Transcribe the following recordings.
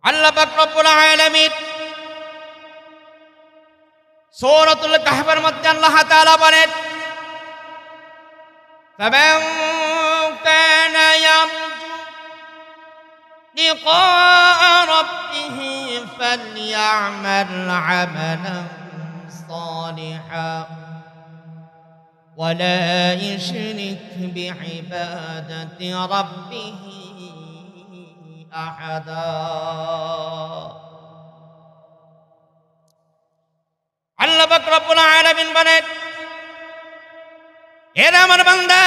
আল্লাহ পাক রব্বুল আলামিন সূরাতুল কাহফের মধ্যে আল্লাহ তাআলা বলেন, ফামান কানা ইয়ারজু লিকা রাব্বিহি ফালইআমাল আমালান সালিহান ওয়ালা ইশরিক বিইবাদাতি রাব্বিহি আহাদা। আল্লাহ পাক রব্বুল আলামিন বলেন, হে আমার বান্দা,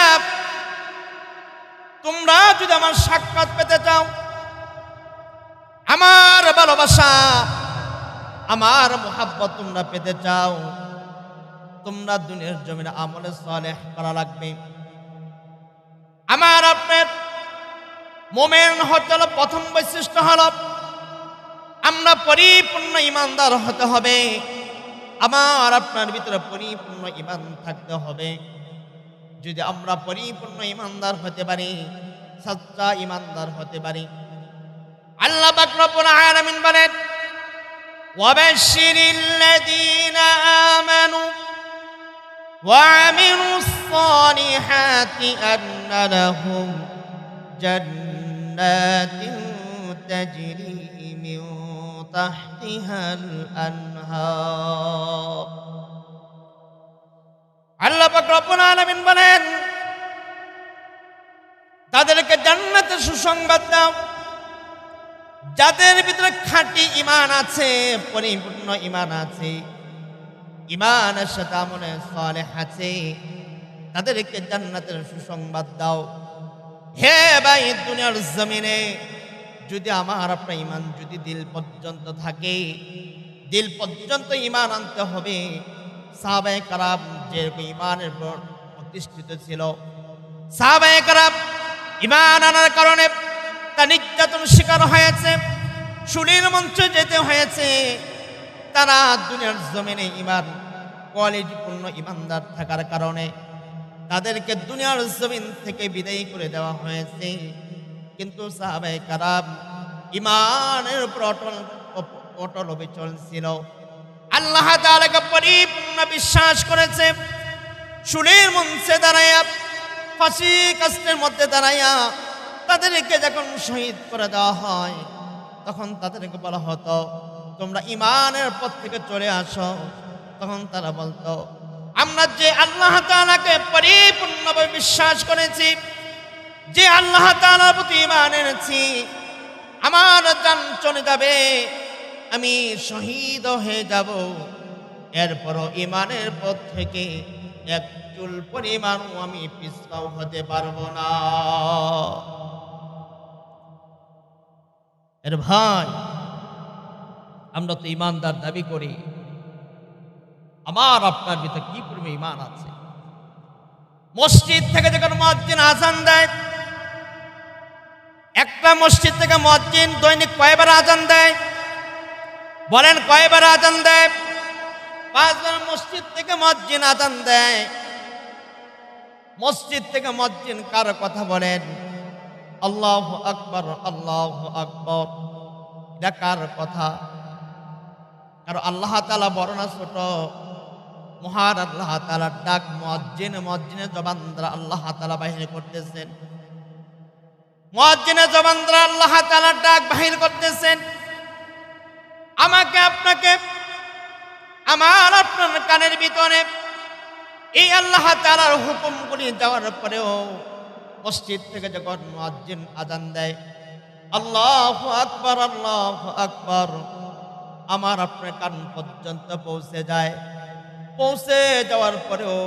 তোমরা যদি আমার সাক্ষাৎ পেতে চাও, আমার ভালোবাসা, আমার মুহাব্বত তোমরা পেতে চাও, তোমরা দুনিয়ার জমিনে আমলে সালেহ করা লাগবে। আমার আপনার মুমিন হতে হলো প্রথম বৈশিষ্ট্য হলো আমরা পরিপূর্ণ ঈমানদার হতে হবে। আমার আপনার ভিতরে পরিপূর্ণ ঈমান থাকতে হবে। যদি আমরা পরিপূর্ণ ঈমানদার হতে পারি, সচ্চা ঈমানদার হতে পারি, আল্লাহ পাক রব্বুল আলামিন বলেন, ওয়াবাশশিরিল লাযীনা আমানু ওয়া আমিলুস সালিহাতি আন্না লাহুম জান্নাতিন তাজরি মিন তাহতিহাল আনহার। আল্লাহ পাক রব্বুল আলামিন বলেন, তাদেরকে জান্নাতের সুসংবাদ দাও যাদের ভিতরে খাঁটি ঈমান আছে, পরিপূর্ণ ঈমান আছে, ঈমানের সাথে আমলে সালেহ আছে, তাদেরকে জান্নাতের সুসংবাদ দাও। হে ভাই, দুনিয়ার জমিনে যদি আমার আপনার ঈমান যদি দিল পর্যন্ত থাকে, দিল পর্যন্ত ঈমান আনতে হবে। সাহাবায়ে কেরাম যেরকম ঈমানের উপর প্রতিষ্ঠিত ছিল, সাহাবায়ে কেরাম ঈমান আনার কারণে তা নির্যাতন শিকার হয়েছে, শুলির মঞ্চে যেতে হয়েছে। তারা দুনিয়ার জমিনে ঈমান কোয়ালিটিপূর্ণ ঈমানদার থাকার কারণে তাদেরকে দুনিয়ার জমিন থেকে বিদায় করে দেওয়া হয়েছে। কিন্তু সাহাবায়ে কেরাম ঈমানের উপর অটল অবিচল ছিল, আল্লাহ তাআলাকে পরিপূর্ণ বিশ্বাস করেছে। শুলির মঞ্চে দাঁড়াইয়া, ফাঁসি কাস্টের মধ্যে দাঁড়াইয়া তাদেরকে যখন শহীদ করে দেওয়া হয়, তখন তাদেরকে বলা হতো, তোমরা ঈমানের পথ থেকে চলে আসো। তখন তারা বলতো, আমরা যে আল্লাহ তাআলাকে পরিপূর্ণভাবে বিশ্বাস করেছি, যে আল্লাহ তাআলার প্রতি ঈমান এনেছি, আমার জান চলে যাবে, আমি শহীদ হয়ে যাব, এরপরও ঈমানের পথ থেকে এক চুল পরিমাণও আমি পিছপা হতে পারবো না। এর ভাই, আমরা তো ঈমানদার দাবি করি, আমার আপনার ভিতরে কি পরিমাণ ঈমান আছে? মসজিদ থেকে যখন মুয়াজ্জিন আযান দেয়, একটা মসজিদ থেকে মুয়াজ্জিন দৈনিক কয়বার আযান দেয়? বলেন, কয়বার আযান দেয়? 5 বার মসজিদ থেকে মুয়াজ্জিন আযান দেয়। মসজিদ থেকে মুয়াজ্জিন কার কথা বলেন? আল্লাহু আকবার, আল্লাহু আকবার। এটা কার কথা? কারণ আল্লাহ তাআলা বড় না ছোট? মহান আল্লাহ তাআলার ডাক মুয়াজ্জিনের জবান দ্বারা আল্লাহ তাআলা বাহির করতেছেন। মুয়াজ্জিনের জবান দ্বারা আল্লাহ তাআলার ডাক বাহির করতেছেন। আমাকে আপনাকে, আমার আপনার কানের ভিতরে এই আল্লাহ তাআলার হুকুমগুলি যাওয়ার পরেও মসজিদ থেকে যখন মুয়াজ্জিন আযান দেয়, আল্লাহু আকবার, আল্লাহু আকবার, আমার আপনার কান পর্যন্ত পৌঁছে যায়। পৌঁছে যাওয়ার পরেও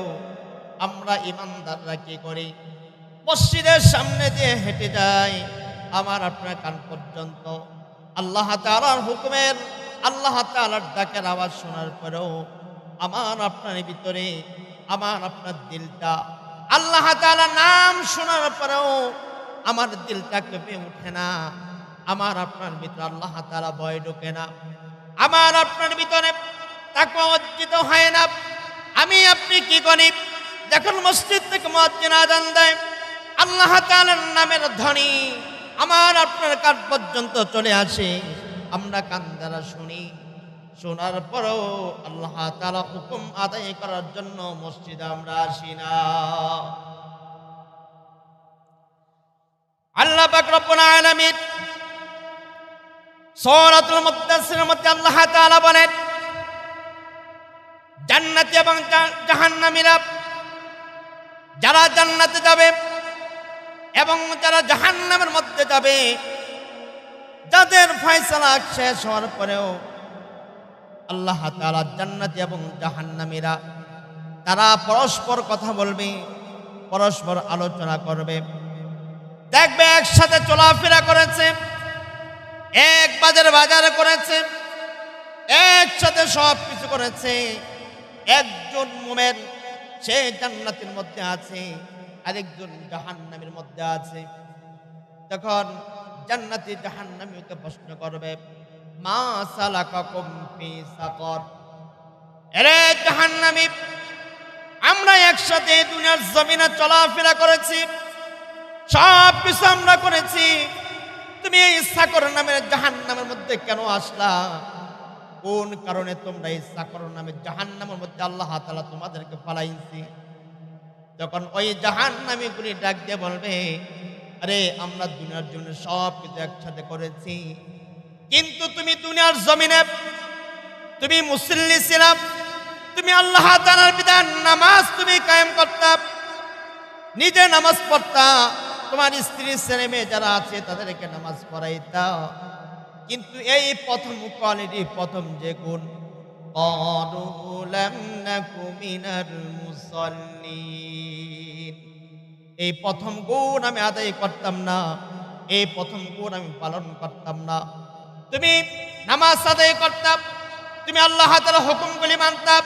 আমরা ঈমানদাররা কি করি? মসজিদের সামনে দিয়ে হেঁটে যাই, আমার আপনার কান পর্যন্ত আল্লাহ তাআলার হুকুমের, আল্লাহ তাআলার ডাকের আওয়াজ শোনার পরেও আমার আপনার ভিতরে, আমার আপনার দিলটা আল্লাহ তাআলার নাম শোনার পরেও আমার দিলটা কেঁপে ওঠে না, আমার আপনার ভিতরে আল্লাহ তাআলা ভয় ঢোকে না, আমার আপনার ভিতরে তাকওয়া অর্জিত হয় না। আমি আপনি কি করি? যখন মসজিদ থেকে মুয়াজ্জিন আযান দেয়, আল্লাহ তাআলার নামের ধ্বনি আমার আপনার কান পর্যন্ত চলে আসে, আমরা কান দ্বারা শুনি, শোনার পরেও আল্লাহ তাআলা হুকুম আদায় করার জন্য মসজিদে আমরা আসি না। আল্লাহ পাক রব্বুল আলামিন সূরাতুল মুদ্দাসসিরের মধ্যে আল্লাহ তাআলা বলেন, জান্নাতি এবং জাহান্নামীরা যারা জান্নাতে যাবে এবং যারা জাহান্নামের মধ্যে যাবে, যাদের ফয়সালা শেষ হওয়ার পরেও আল্লাহ তাআলা জান্নাতি এবং জাহান্নামীরা তারা পরস্পর কথা বলবে, পরস্পর আলোচনা করবে। দেখবে একসাথে চলাফেরা করেছে, এক বাজার করেছে, একসাথে সব কিছু করেছে। একজন মুমিন সে জান্নাতের মধ্যে আছে, আরেকজন জাহান্নামের মধ্যে আছে। তখন জান্নাতি জাহান্নামীকে প্রশ্ন করবে, মা সালাকাকুম ফি সাকর, এরে জাহান্নামী, আমরা একসাথে দুনিয়ার জমিনে চলাফেরা করেছি, সব কিছু আমরা করেছি, তুমি এই সাকর নামের জাহান্নামের মধ্যে কেন আসলা? কোন কারণে তোমরা এই সাকর নামের জাহান্নামের মধ্যে আল্লাহ তাআলা তোমাদেরকে ফালাইছি? তখন ওই জাহান্নামীগুলি ডাক দিয়ে বলবে, আরে আমরা দুনিয়ার জন্য সব কিছু একসাথে করেছি, কিন্তু তুমি দুনিয়ার জমিনে তুমি মুসল্লি ছিলাম, তুমি আল্লাহ তাআলার বিধান নামাজ তুমি কায়েম করতা, নিজে নামাজ পড়তা, তোমার স্ত্রী ছেলে মেয়ে যারা আছে তাদেরকে নামাজ পড়াইতা, কিন্তু এই প্রথম কোয়ালিটি, প্রথম যে গুণ, ক্বালু লাম নাকু মিনাল মুসাল্লিন, এই প্রথম গুণ আমি আদায় করতাম না, এই প্রথম গুণ আমি পালন করতাম না। তুমি নামাজ আদায় করতাম, তুমি আল্লাহ তাআলার হুকুমগুলি মানতাম,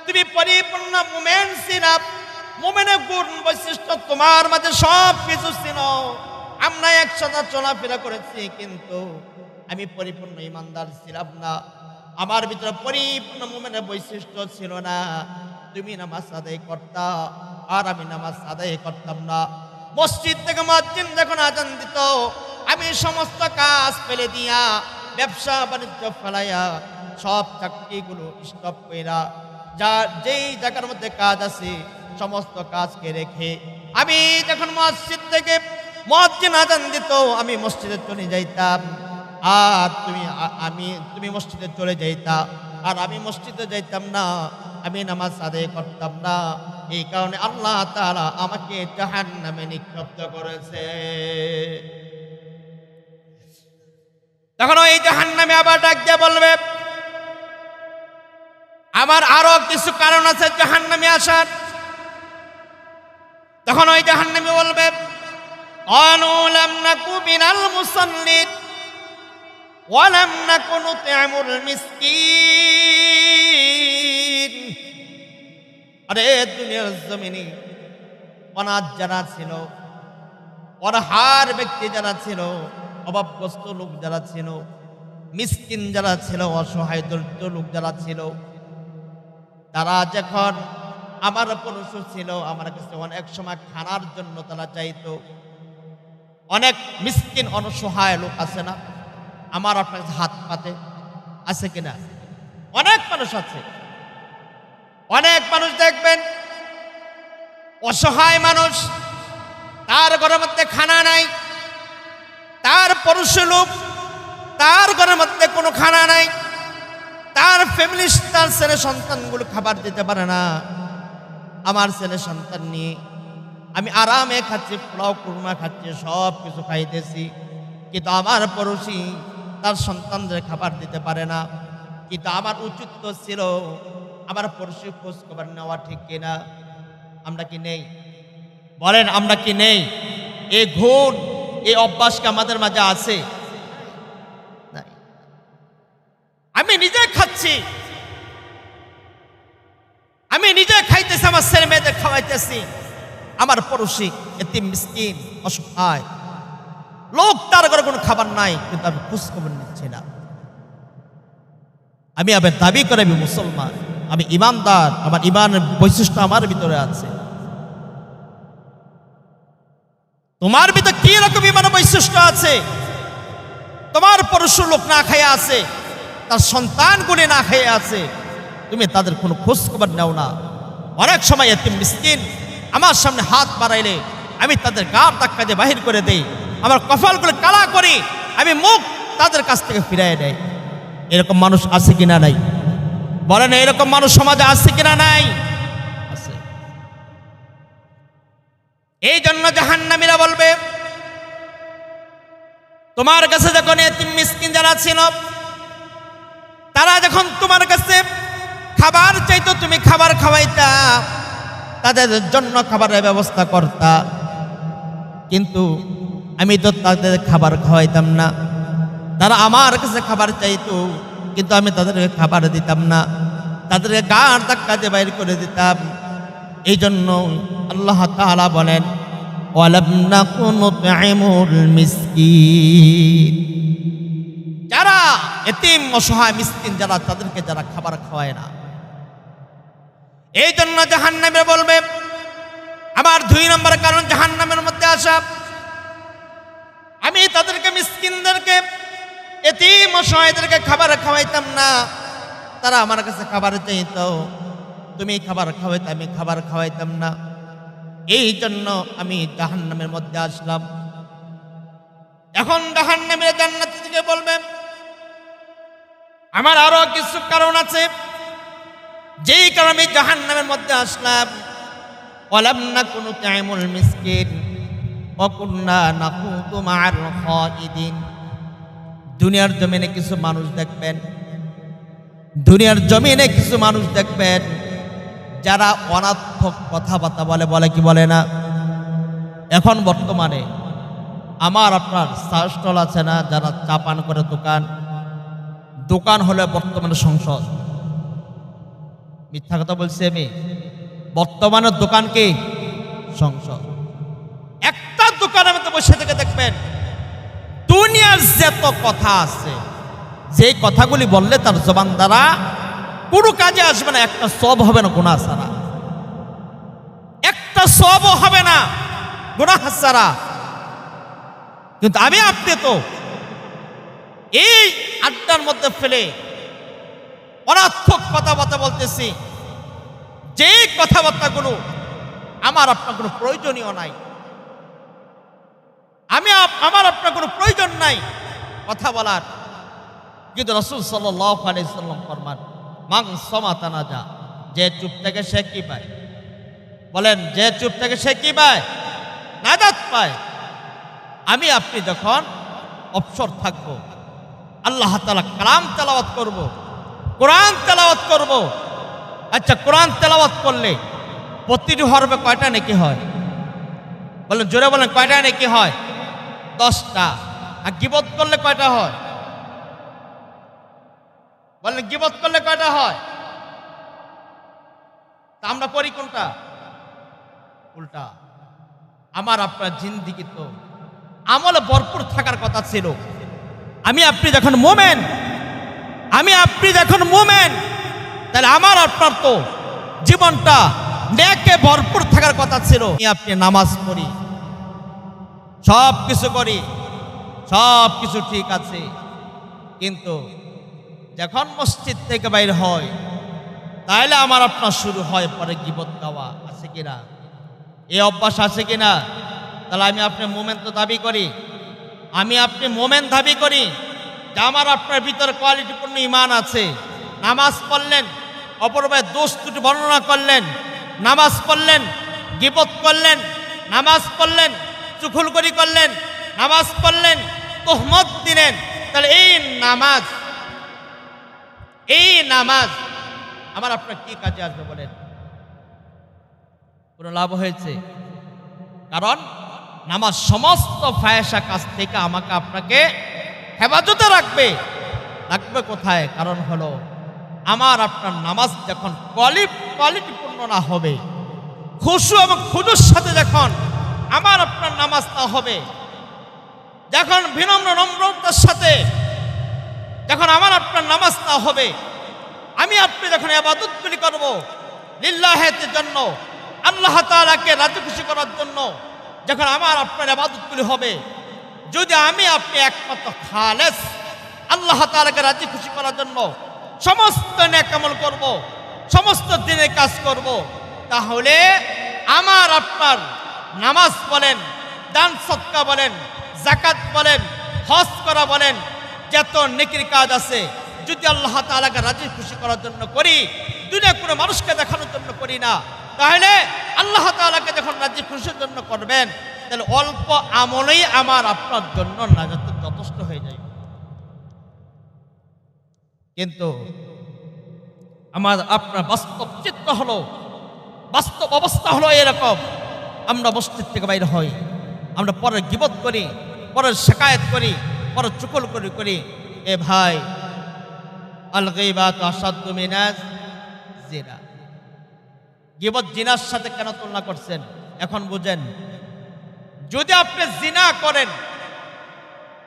তুমি পরিপূর্ণ মুমিন ছিলা, মুমিনের গুণ বৈশিষ্ট্য তোমার মাঝে সব কিছু ছিল। আমরা একসাথে চলাফেরা করেছি, কিন্তু আমি পরিপূর্ণ ইমানদার ছিলাম না, আমার ভিতরে পরিপূর্ণ মুমিনের বৈশিষ্ট্য ছিল না। তুমি নামাজ আদায় করতা আর আমি নামাজ আদায় করতাম না। মসজিদ থেকে মুয়াজ্জিন যখন আযান দিত, আমি সমস্ত কাজ ফেলে দিয়া, ব্যবসা বাণিজ্য ফেলাইয়া, সব চাকরিগুলো স্টপ কইরা, যেই জায়গার মধ্যে কাজ আছে সমস্ত কাজকে রেখে আমি যখন মসজিদ থেকে মুয়াজ্জিন আযান দিত, আমি মসজিদে চলে যাইতাম, আর তুমি মসজিদে চলে যাইতা, আর আমি মসজিদে যাইতাম না, আমি নামাজ আদায় করতাম না। এই কারণে আল্লাহ তাআলা আমাকে জাহান্নামে নিক্ষিপ্ত করেছে। তখন ওই জাহান্নামে আবার ডাক দিয়ে বলবে, আমার আরো কিছু কারণ আছে জাহান্নামে আসার। তখন ওই জাহান্নামী বলবে, ক্বালু লাম নাকু মিনাল মুসাল্লিন ওয়া লাম নাকু নুত'ইমুল মিসকিন। আরে দুনিয়ার জমিনে অনাথ যারা ছিল, অনাহার ব্যক্তি যারা ছিল, অভাবগ্রস্ত লোক যারা ছিল, মিসকিন যারা ছিল, অসহায় দরিদ্র লোক যারা ছিল, তারা যখন আমার পুরুষ ছিল, আমার কাছে অনেক সময় খানার জন্য তারা চাইতো। অনেক মিসকিন অসহায় লোক আছে না, আমার আপনার কাছে হাত পাতে, আছে কিনা? অনেক মানুষ আছে। অনেক মানুষ দেখবেন অসহায় মানুষ, তার ঘরের মধ্যে খানা নাই, তার পুরুষ লোক, তার ঘরের মধ্যে কোনো খানা নাই, তার ফ্যামিলি, তার ছেলে সন্তানগুলো খাবার দিতে পারে না। আমার ছেলে সন্তান নিয়ে আমি আরামে খাচ্ছি, পোলাও কুরমা খাচ্ছি, সব কিছু খাইতেছি, কিন্তু আমার পড়োশি তার সন্তানদের খাবার দিতে পারে না। কিন্তু আমার উচিত তো ছিল আমার পড়োশি খোঁজ খবর নেওয়া, ঠিক কিনা? আমরা কি নেই? বলেন, আমরা কি নেই? এই গুণ, এই অভ্যাসকে আমাদের মাঝে আছে? আমি নিজে খাচ্ছি, আমি নিজে খাইতেছি, আমার ছেলে মেয়েদের খাওয়াইতেছি, আমার পড়োশি এতিম মিসকিন অসহায় লোক, তার ঘরে কোনো খাবার নাই, কিন্তু আমি খোঁজ খবর নিচ্ছি না। আমি আবার দাবি করে আমি মুসলমান, আমি ইমানদার, আমার ইমানের বৈশিষ্ট্য আমার ভিতরে আছে। তোমার ভিতরে কি রকম ইমানের বৈশিষ্ট্য আছে? তোমার পরশু লোক না খাইয়া আছে, তার সন্তানগুলি না খাইয়া আছে, তুমি তাদের কোনো খোঁজ খবর নাও না। অনেক সময় এতিম মিসকিন আমার সামনে হাত বাড়াইলে আমি তাদের গার ধাক্কা দিয়ে বাহির করে দেই, আমার কপালগুলো কালা করি, আমি মুখ তাদের কাছ থেকে ফিরাই দেয়। এরকম মানুষ আছে কিনা নাই? বলেন, এরকম মানুষ সমাজে আছে কিনা নাই? আছে। এই জন্য জাহান্নামীরা বলবে, তোমার কাছে যখন এতিম মিসকিন যারা ছিল, তারা যখন তোমার কাছে খাবার চাইতো, তুমি খাবার খাওয়াইতা, তাদের জন্য খাবারের ব্যবস্থা করতা, কিন্তু আমি তো তাদের খাবার খাওয়াইতাম না। তারা আমার কাছে খাবার চাইতো, কিন্তু আমি তাদেরকে খাবার দিতাম না, তাদেরকে গাঁর ধাক্কা দিয়ে বাইর করে দিতাম। এই জন্য আল্লাহ তাআলা বলেন, ওয়ালাম নাকুন নুতঈমুল মিসকিন, যারা এতিম অসহায় মিসকিন যারা, তাদেরকে যারা খাবার খাওয়ায় না। এই জন্য জাহান্নামে বলবে, আমার 2 নম্বর কারণ জাহান্নামের মধ্যে আসা, আমি তাদেরকে মিসকিনদেরকে এতিম অসহায়দেরকে খাবার খাওয়াইতাম না, তারা আমার কাছে খাবার চাইতো, তুমি খাবার খাওয়াইতে, আমি খাবার খাওয়াইতাম না। এই জন্য আমি জাহান্নামের মধ্যে আসলাম। এখন জাহান্নামীরা জান্নাতি থেকে বলবে, আমার আরো কিছু কারণ আছে, যেই কারণে আমি জাহান্নামের মধ্যে আসলাম। ওয়ালাম নাকুন নুতঈমুল মিসকিন ওয়া কুননা নাখুদু মা'আল খাইদিন। দুনিয়ার জমিনে কিছু মানুষ দেখবেন, দুনিয়ার জমিনে কিছু মানুষ দেখবেন যারা অনার্থক কথাবার্তা বলে, বলে কি বলে না? এখন বর্তমানে আমার আপনার চা স্টল আছে না, যারা চা পান করে দোকান, দোকান হলে বর্তমানে সংসদ। মিথ্যা কথা বলছি আমি? বর্তমানে দোকান কি? সংসদ। একটা দোকানের মধ্যে বসে থেকে দেখবেন দুনিয়ার যত কথা আছে, যে কথাগুলি বললে তার জবান দ্বারা কোনো কাজে আসবে না, একটা সব হবে না গুনাহ ছাড়া, একটা সবও হবে না গুনাহ ছাড়া। কিন্তু আমি আপনি তো এই আড্ডার মধ্যে ফেলে অনার্থক কথাবার্তা বলতেছি, যে কথাবার্তাগুলো আমার আপনার কোনো প্রয়োজনীয় নাই, আমার আপনার কোনো প্রয়োজন নাই কথা বলার। কিন্তু রাসূল সাল্লাল্লাহু আলাইহি ওয়াসাল্লাম ফরমান, মান সামাতা নাজা, যে চুপ থেকে সে কি পায়? বলেন, যে চুপ থেকে সে কি পায়? নাজাত পায়। আমি আপনি যখন অবসর থাকবো, আল্লাহ তাআলা কালাম তেলাওয়াত করব, কোরআন তেলাওয়াত করব। আচ্ছা, কোরআন তেলাওয়াত করলে প্রতিটি হরফে কয়টা নেকি হয়? বলেন, জোরে বলেন, কয়টা নেকি হয়? 10টা। আর গীবত করলে কয়টা হয়? বলেন, গীবত করলে কয়টা হয়? তা আমরা করি কোনটা? উল্টা। আমার আপনার জিন্দেগি তো আমলে ভরপুর থাকার কথা ছিল। আমি আপনি যখন মোমেন, আমি আপনি যখন মোমেন, তাহলে আমার আপনার তো জীবনটা নেকে ভরপুর থাকার কথা ছিল। আপনি নামাজ পড়ি, সব কিছু করি, সব কিছু ঠিক আছে, কিন্তু যখন মসজিদ থেকে বাইর হয়, তাহলে আমার আপনার শুরু হয় পরে গীবত গাওয়া। আছে কিনা? এই অভ্যাস আছে কিনা? তাহলে আমি আপনি মোমেন তো দাবি করি, আমি আপনি মোমেন দাবি করি যে আমার আপনার ভিতরে কোয়ালিটিপূর্ণ ঈমান আছে। নামাজ পড়লেন, অপর ভাই দোষ ত্রুটি বর্ণনা করলেন, নামাজ পড়লেন, গীবত করলেন, নামাজ পড়লেন, চুগলখড়ি করলেন, নামাজ পড়লেন, তোহমত দিলেন, তাহলে এই নামাজ আমার আপনার কি কাজে আসবে বলেন? কোনো লাভ হয়েছে? কারণ নামাজ সমস্ত ফায়সা কাজ থেকে আমাকে আপনাকে হেফাজতে রাখবে। রাখবে কোথায়? কারণ হলো আমার আপনার নামাজ যখন কোয়ালিটিপূর্ণ না হবে, খুশু এবং খুজুর সাথে যখন আমার আপনার নামাজ না হবে, যখন বিনম্র নম্রতার সাথে যখন আমার আপনার নামাজ না হবে, আমি আপনি যখন ইবাদতগুলি করব লিল্লাহের জন্য, আল্লাহ তাআলাকে রাজি খুশি করার জন্য, যখন আমার আপনার ইবাদতগুলি হবে, যদি আমি আপনি একমাত্র খালেস আল্লাহ তাআলাকে রাজি খুশি করার জন্য সমস্ত নেক আমল করব, সমস্ত দিনের কাজ করব, তাহলে আমার আপনার নামাজ বলেন, দান সদকা বলেন, যাকাত বলেন, হজ করা বলেন, যত নেকির কাজ আছে যদি আল্লাহ তাআলাকে রাজি খুশি করার জন্য করি, দুনিয়া কোনো মানুষকে দেখানোর জন্য করি না, তাহলে আল্লাহ তাআলাকে যখন রাজি খুশির জন্য করবেন, তাহলে অল্প আমলেই আমার আপনার জন্য নাজাত যথেষ্ট হয়ে যায়। কিন্তু আমার আপনার বাস্তব চিত্র হলো, বাস্তব অবস্থা হলো এরকম, আমরা মসজিদ থেকে বাইরে হই, আমরা পরের গীবত করি, পরের শিকায়েত করি, পরের চুগলখড়ি করি। এ ভাই, আল গীবাতু আশাদ্দু মিনাজ জিনা। গীবত জিনার সাথে কেন তুলনা করছেন এখন বুঝেন। যদি আপনি জিনা করেন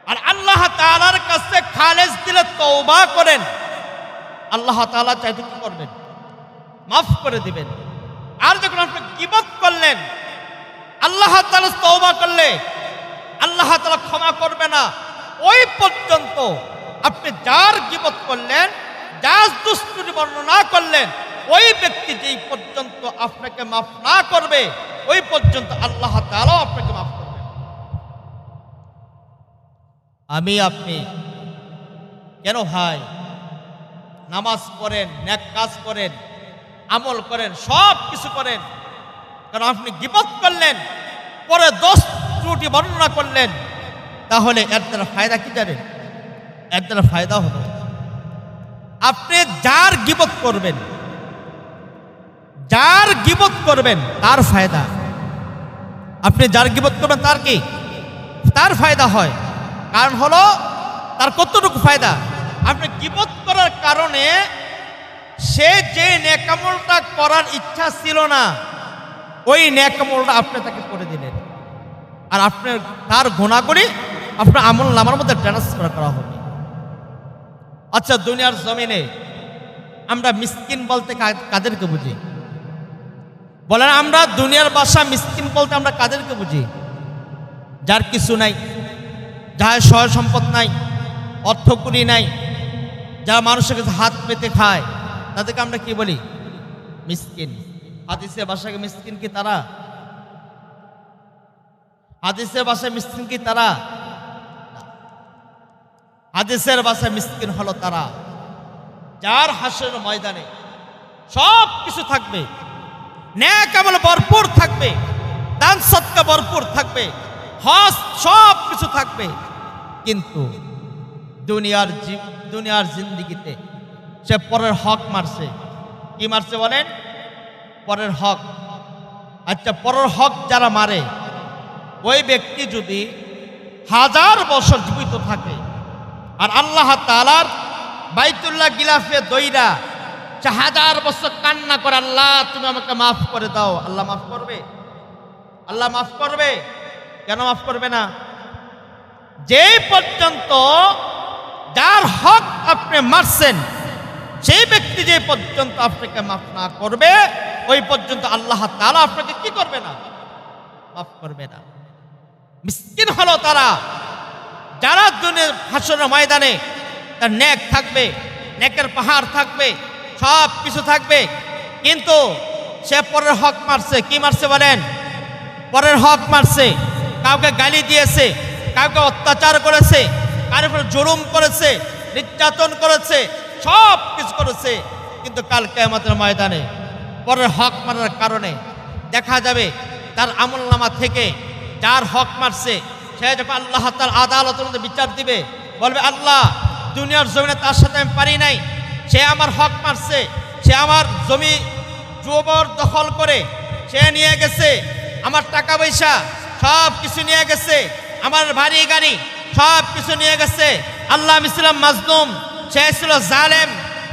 আর আল্লাহ তাআলার কাছে খালেস দিলে তওবা করেন, আল্লাহ তাআলা চাইতে কি করবেন? মাফ করে দিবেন। আর যখন আপনি গীবত করলেন, আল্লাহ তাআলা তওবা করলে আল্লাহ তাআলা ক্ষমা করবে না। ওই পর্যন্ত আপনি যার গীবত করলেন, যার দুষ্টুমি বর্ণনা করলেন, ওই ব্যক্তি যেই পর্যন্ত আপনাকে মাফ না করবে, ওই পর্যন্ত আল্লাহ তাআলা আপনাকে মাফ করবেন। আমি আপনি কেন ভাই নামাজ পড়েন, নেক কাজ করেন, আমল করেন, সব কিছু করেন, কারণ আপনি গীবত করলেন, পরে দোষ ত্রুটি বর্ণনা করলেন, তাহলে এর দ্বারা ফায়দা কি জানেন? এর দ্বারা ফায়দা হলো আপনি যার গীবত করবেন, যার গীবত করবেন তার ফায়দা। আপনি যার গীবত করবেন তার কি? তার ফায়দা হয়। কারণ হলো তার কতটুকু ফায়দা? আপনি গীবত করার কারণে সে যে নেক আমলটা করার ইচ্ছা ছিল না, ওই নেক আমলটা আপনি তাকে করে দিলেন, আর আপনার তার গুনাহগুলি আপনার আমল নামার মধ্যে ট্রান্সফার করা হবে। আচ্ছা, দুনিয়ার জমিনে আমরা মিসকিন বলতে কাদেরকে বুঝি? বলেন, আমরা দুনিয়ার ভাষা মিসকিন বলতে আমরা কাদেরকে বুঝি? যার কিছু নাই, যার সয় সম্পদ নাই, অর্থকড়ি নাই, যারা মানুষের কাছে হাত পেতে খায়, তাদেরকে আমরা কি বলি? মিসকিন। হাদিসের ভাষায় মিসকিন কি তারা? হাদিসের ভাষায় মিসকিন কি তারা? হাদিসের ভাষায় মিসকিন হলো তারা যার হাসরের ময়দানে সব কিছু থাকবে, নেক আমল ভরপুর থাকবে, দান সদকা ভরপুর থাকবে, হজ সব কিছু থাকবে, কিন্তু দুনিয়ার জিন্দেগিতে সে পরের হক মারছে। কি মারছে বলেন? পরের হক। আচ্ছা, পরের হক যারা মারে, ওই ব্যক্তি যদি 1000 বছর জীবিত থাকে আর আল্লাহ তাআলার বাইতুল্লাহ গিলাফে দইরা 1000 বছর কান্না করে, আল্লাহ তুমি আমাকে মাফ করে দাও, আল্লাহ মাফ করবে? আল্লাহ মাফ করবে? কেন মাফ করবে না? যে পর্যন্ত যার হক আপনি মারছেন, সেই ব্যক্তি যে পর্যন্ত আপনাকে মাফ না করবে, ওই পর্যন্ত আল্লাহ তাআলা আপনাকে কি করবে না? মাফ করবে না। মিসকিন হলো তারা যারা দুনিয়ার হাসরের ময়দানে তার নেক থাকবে, নেকের পাহাড় থাকবে, সব কিছু থাকবে, কিন্তু সে পরের হক মারছে। কি মারছে বলেন? পরের হক মারছে। কাউকে গালি দিয়েছে, কাউকে অত্যাচার করেছে, কারোর উপর জুলুম করেছে, নির্যাতন করেছে, সব কিছু করেছে, কিন্তু কাল কিয়ামতের ময়দানে পরের হক মারার কারণে দেখা যাবে তার আমলনামা থেকে যার হক মারছে, সে যখন আল্লাহ তাআলার আদালতের মধ্যে বিচার দিবে, বলবে, আল্লাহ দুনিয়ার জমিনে তার সাথে আমি পারি নাই, সে আমার হক মারছে, সে আমার জমি জবর দখল করে সে নিয়ে গেছে, আমার টাকা পয়সা সব কিছু নিয়ে গেছে, আমার বাড়ি গাড়ি সব কিছু নিয়ে গেছে, আল্লাহ আমি ছিলাম মাজলুম, সে ছিল জালেম,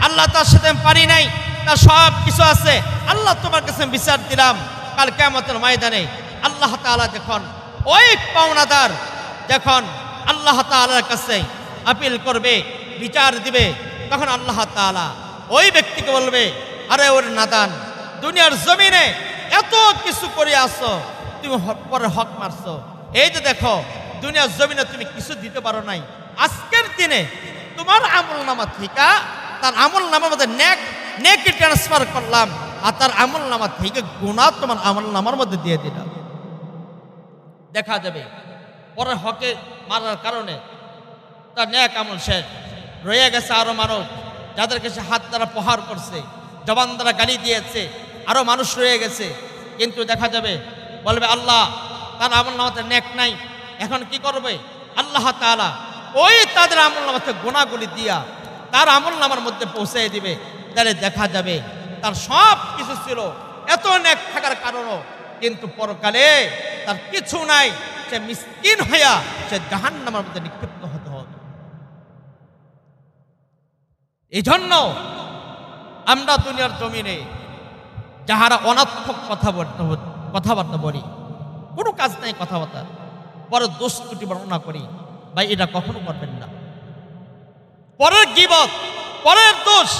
আল্লাহ তার সাথে আমি পারি নাই, তার সব কিছু আছে, আল্লাহ তোমার কাছে বিচার দিলাম। কাল কিয়ামতের ময়দানে আল্লাহ তাআলা যখন ওই পাওনাদার যখন আল্লাহ তাআলার কাছে আপিল করবে, বিচার দিবে, তখন আল্লাহ তাআলা ওই ব্যক্তিকে বলবে, আরে ওর নাদান, দুনিয়ার জমিনে এত কিছু করে আসো, তুমি পরে হক মারছো, এই যে দেখো দুনিয়ার জমিনে তুমি কিছু দিতে পারো নাই, আজকের দিনে তোমার আমল নামা থেকে তার আমল নামার মধ্যে নেকি ট্রান্সফার করলাম, আর তার আমল নামা থেকে গুনাহ তোমার আমল নামার মধ্যে দিয়ে দিলাম। দেখা যাবে পরের হকে মারার কারণে তার নেক আমল শেষ, রয়ে গেছে আরো মানুষ যাদেরকে সে হাত দ্বারা প্রহার করছে, জবান দ্বারা গালি দিয়েছে, আরো মানুষ রয়ে গেছে। কিন্তু দেখা যাবে বলবে আল্লাহ তার আমল নামাতে নেক নাই, এখন কি করবে? আল্লাহ তাআলা ওই তাদের আমল নামাতে গুনাহগুলি দিয়া তার আমল নামার মধ্যে পৌঁছে দিবে। তাহলে দেখা যাবে তার সব কিছু ছিল, এত নেক থাকার কারণও কিন্তু পরকালে তার কিছু নাই, সে মিসকিন হইয়া সে জাহান্নামের মধ্যে নিক্ষিপ্ত হতে হবে। এই জন্য আমরা দুনিয়ার জমিনে যাহারা অনর্থক কথাবার্তা বলি, কোনো কাজ নাই কথাবার্তা, পরে দোষ ত্রুটি বর্ণনা করি, ভাই এটা কখনো করবেন না। পরের গীবত, পরের দোষ,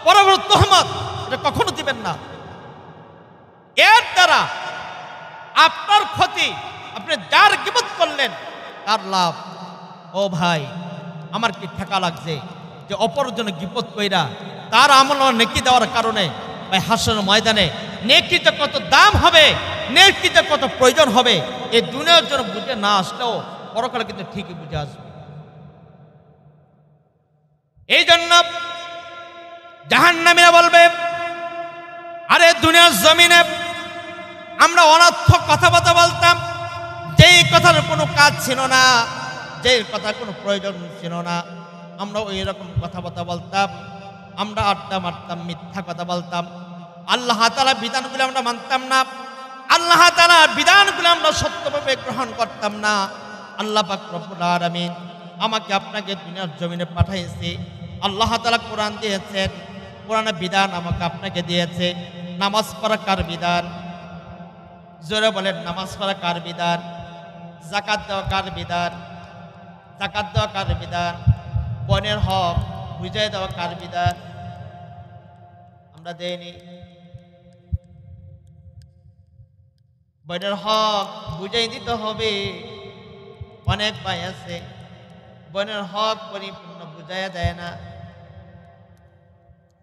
পরের তোহমত এটা কখনো দিবেন না। এর দ্বারা আপনার ক্ষতি, আপনি যার গীবত করলেন তার লাভ। ও ভাই, আমার কি ঠেকা লাগছে যে অপরজনে গীবত কইরা তার আমল নেকি দেওয়ার কারণে ভাই হাসরের ময়দানে নেকিতে কত দাম হবে, নেকিতে কত প্রয়োজন হবে, এই দুনিয়ার জন্য বুঝে না আসলেও পরকালে কিন্তু ঠিকই বুঝে আসবে। এই জন্য জাহান্নামীরা বলবে, আরে দুনিয়ার জমিনে আমরা অনর্থক কথাবার্তা বলতাম, যেই কথার কোনো কাজ ছিল না, যেই কথার কোনো প্রয়োজন ছিল না, আমরা ওই রকম কথাবার্তা বলতাম, আমরা আড্ডা মারতাম, মিথ্যা কথা বলতাম, আল্লাহ তাআলার বিধানগুলো আমরা মানতাম না, আল্লাহ তাআলার বিধানগুলো আমরা সত্যভাবে গ্রহণ করতাম না। আল্লাহ পাক রব্বুল আলামিন আমাকে আপনাকে দুনিয়ার জমিনে পাঠাইছে, আল্লাহ তাআলা কোরআন দিয়েছেন, কোরআনের বিধান আমাকে আপনাকে দিয়েছে। নামাজ পড়া কার বিধান? জোরে বলেন, নামাজ পড়া কার বিধান? যাকাত দেওয়া কার বিধান? যাকাত দেওয়া কার বিধান? বোনের হক বুঝাই দেওয়া কার বিধান? আমরা দেইনি। বোনের হক বুঝাই দিতে হবে। অনেক ভাই আছে বোনের হক পরিপূর্ণ বুঝাইয়া দেয় না,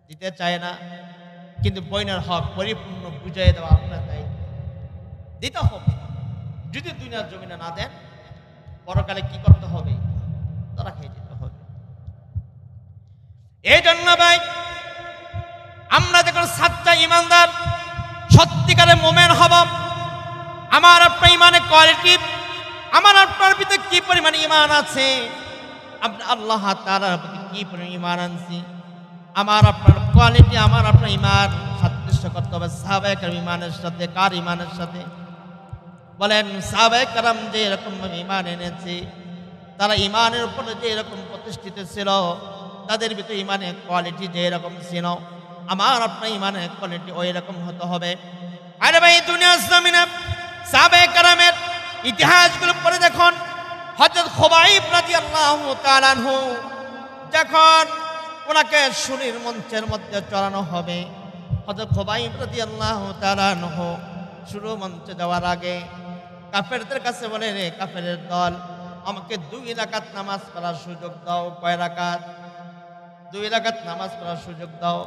দিতে চায় না, কিন্তু বোনের হক পরিপূর্ণ বুঝাই দেওয়া আপনার দায়িত্ব, দিতে হবে। যদি দুনিয়ার জমিনে না দেন, পরকালে কি করতে হবে? তারা খেয়ে যেতে হবে। এই জন্য ভাই, আমরা যখন সাচ্চা ইমানদার, সত্যিকারের মোমেন হব, আমার আপনার ইমানের কোয়ালিটি, আমার আপনার ভিতরে কি পরিমাণ ইমান আছে, আল্লাহ তাআলার প্রতি কি পরিমাণ ইমান আনছি, আমার আপনার কোয়ালিটি, আমার আপনার ইমান সাদৃশ্য করতে হবে সাহাবায়ে কেরাম ইমানের সাথে। কার ইমানের সাথে? বলেন, সাহাবায়ে কেরাম যে এরকম ইমান এনেছে, তারা ইমানের উপরে যে এরকম প্রতিষ্ঠিত ছিল, তাদের ভিতরে ইমানের কোয়ালিটি যে এরকম ছিল, আমার আপনার ইমানের কোয়ালিটি ওই রকম হতে হবে। আরে ভাই, দুনিয়ার জমিনে সাহাবায়ে কেরামের ইতিহাসগুলো পড়ে দেখুন। হযরত খুবাইব রাদিয়াল্লাহু তাআলা আনহু যখন ওনাকে শুনির মঞ্চের মধ্যে চড়ানো হবে, হযরত খুবাইব রাদিয়াল্লাহু তাআলা আনহু শুরু মঞ্চে যাওয়ার আগে কাফেরদের কাছে বলে, রে কাফেরের দল, আমাকে 2 রাকাত নামাজ পড়ার সুযোগ দাও। কয় রাকাত? 2 রাকাত নামাজ পড়ার সুযোগ দাও।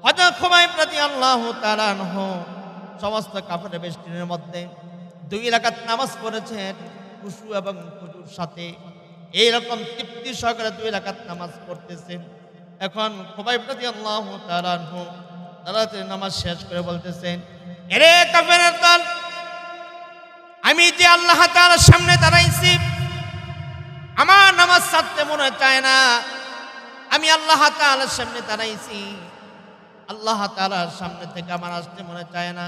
হযরত খুবাইব রাদিয়াল্লাহু তাআলা আনহু সমস্ত কাফেরের বেষ্টনীর মধ্যে 2 রাকাত নামাজ পড়েছেন খুশু এবং খুজুর সাথে, এইরকম তৃপ্তি সহকারে 2 রাকাত নামাজ পড়তেছেন। এখন খুবাইব রাদিয়াল্লাহু তাআলা আনহু তাড়াতাড়ি নামাজ শেষ করে বলতেছেন, এরে কাফেরের দল, আমি যে আল্লাহ তাআলার সামনে দাঁড়াইছি, আমার নামাজ ছাড়তে মনে চায় না। আমি আল্লাহ তাআলার সামনে দাঁড়াইছি, আল্লাহ তাআলার সামনে থেকে আমার আসতে মনে চায় না।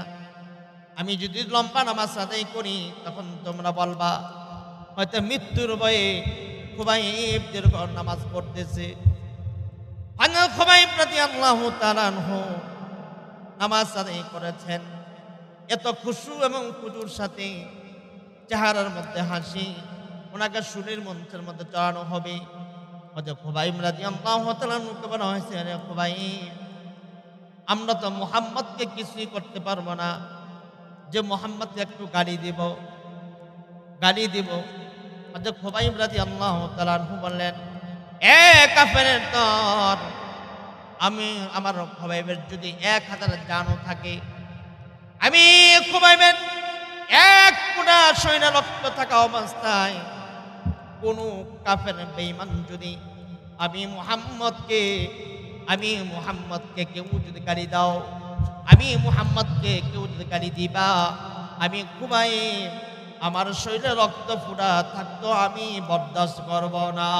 আমি যদি লম্বা নামাজ আদায় করি, তখন তোমরা বলবা হয়তো মৃত্যুর ভয়ে খুবাইব দীর্ঘ নামাজ পড়তেছে। হযরত খুবাইব রাদিয়াল্লাহু তাআলা আনহু নামাজ আদায় করেছেন এত খুশু এবং খুজুর সাথে, চেহারার মধ্যে হাসি, ওনাকে শুনির মঞ্চের মধ্যে চড়ানো হবে। হযরত খুবাইব রাদিয়াল্লাহু তাআলা আনহুকে বলা হয়েছে, রে খুবাইব, আমরা তো মুহাম্মদকে কিছুই করতে পারবো না, যে মুহাম্মদকে একটু গালি দিব, হযরত খুবাইব রাদিয়াল্লাহু তাআলা আনহু বললেন, এ কাফেরের দল, আমি আমার খুবাইবের যদি 1000 জানও থাকে, আমি খুবাইবের এক ফোঁটা সৈন্য রক্ত থাকা অবস্থায় কোন কাফের বেঈমান যদি আমি মুহাম্মদকে কেউ যদি গালি দাও, আমি মুহাম্মদকে কেউ যদি গালি দিবা, আমি খুবাইব আমার শরীরে রক্ত ফুটা থাকতো আমি বরদাস্ত করব না।